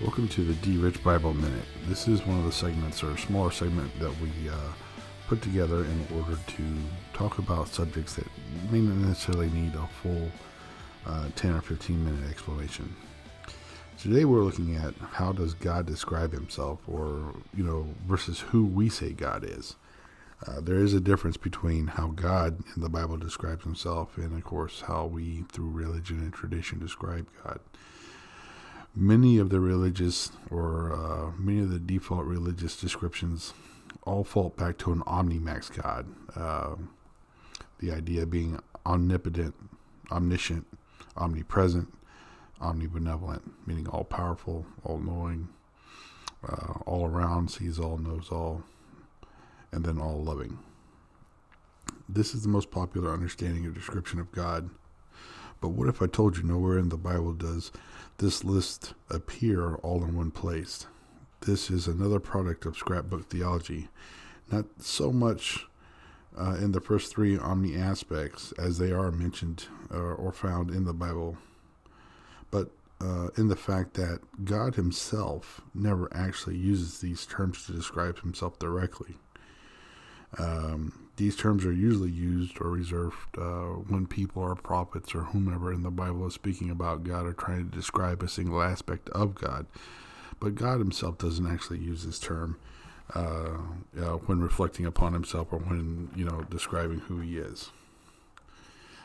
Welcome to the D. Rich Bible Minute. This is one of the segments, or a smaller segment, that we put together in order to talk about subjects that may not necessarily need a full 10 or 15 minute explanation. Today we're looking at how does God describe himself, or, versus who we say God is. There is a difference between how God in the Bible describes himself and, of course, how we, through religion and tradition, describe God. Many of the religious many of the default religious descriptions all fall back to an omnimax God. The idea being omnipotent, omniscient, omnipresent, omnibenevolent, meaning all powerful, all knowing, all around, sees all, knows all, and then all loving. This is the most popular understanding or description of God. But what if I told you nowhere in the Bible does this list appear all in one place? This is another product of scrapbook theology. Not so much in the first three omni aspects as they are mentioned or found in the Bible, but in the fact that God himself never actually uses these terms to describe himself directly. These terms are usually used or reserved when people or prophets or whomever in the Bible is speaking about God or trying to describe a single aspect of God. But God himself doesn't actually use this term when reflecting upon himself or when, describing who he is.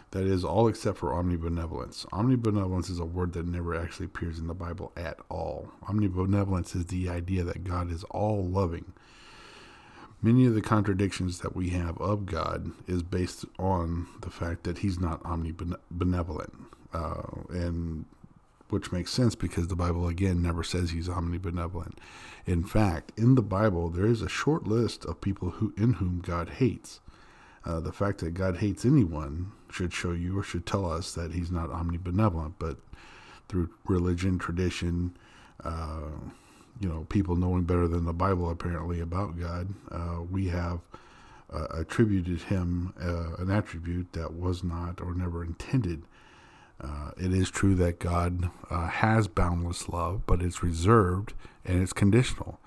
That is all except for omnibenevolence. Omnibenevolence is a word that never actually appears in the Bible at all. Omnibenevolence is the idea that God is all loving. Many of the contradictions that we have of God is based on the fact that he's not omnibenevolent, and which makes sense because the Bible, again, never says he's omnibenevolent. In fact, in the Bible, there is a short list of people in whom God hates. The fact that God hates anyone should show you or should tell us that he's not omnibenevolent, but through religion, tradition, people knowing better than the Bible apparently about God, we have attributed him an attribute that was not or never intended. It is true that God has boundless love, but it's reserved and it's conditional.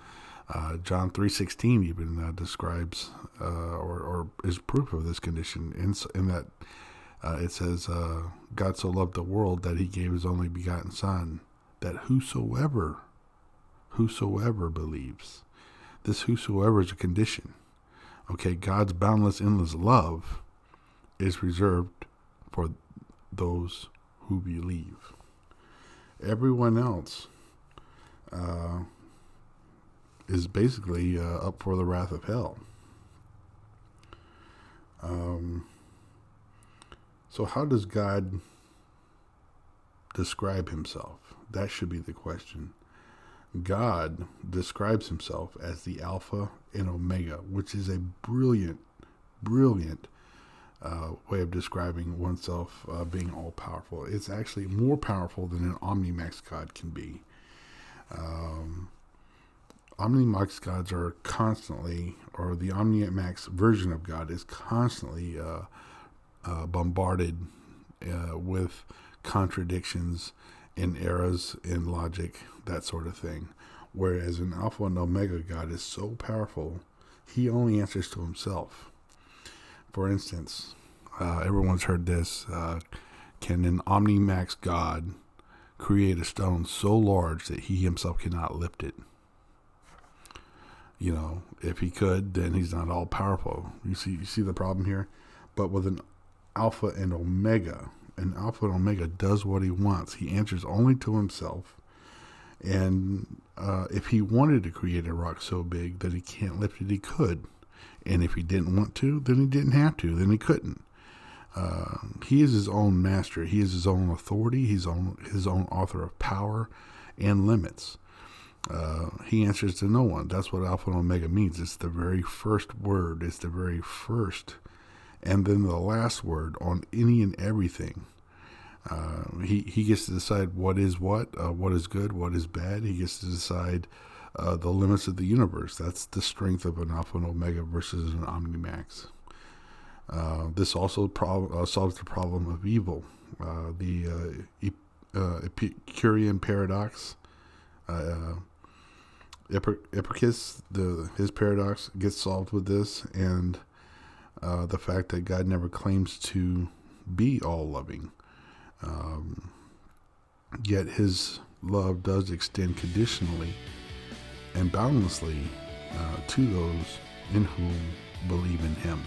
John 3:16 even describes or is proof of this condition in that it says, God so loved the world that he gave his only begotten Son, that whosoever believes. This whosoever is a condition. Okay, God's boundless, endless love is reserved for those who believe. Everyone else is basically up for the wrath of hell. So how does God describe himself? That should be the question. God describes himself as the Alpha and Omega, which is a brilliant way of describing oneself being all-powerful. It's actually more powerful than an omnimax God can be. Omnimax gods are constantly, or the omnimax version of God is constantly bombarded with contradictions in errors in logic, that sort of thing. Whereas an Alpha and Omega God is so powerful, he only answers to himself. For instance, everyone's heard this, can an omnimax God create a stone so large that he himself cannot lift it? If he could, then he's not all powerful. You see the problem here? But with an Alpha and Omega does what he wants. He answers only to himself. And if he wanted to create a rock so big that he can't lift it, he could. And if he didn't want to, then he didn't have to. Then he couldn't. He is his own master. He is his own authority. He's his own author of power and limits. He answers to no one. That's what Alpha and Omega means. It's the very first word. It's the very first and then the last word on any and everything. He gets to decide what is good, what is bad. He gets to decide the limits of the universe. That's the strength of an Alpha and Omega versus an Omnimax. This also solves the problem of evil. The Epicurean paradox Epicurus, his paradox gets solved with this, and the fact that God never claims to be all loving, yet his love does extend conditionally and boundlessly to those in whom believe in him.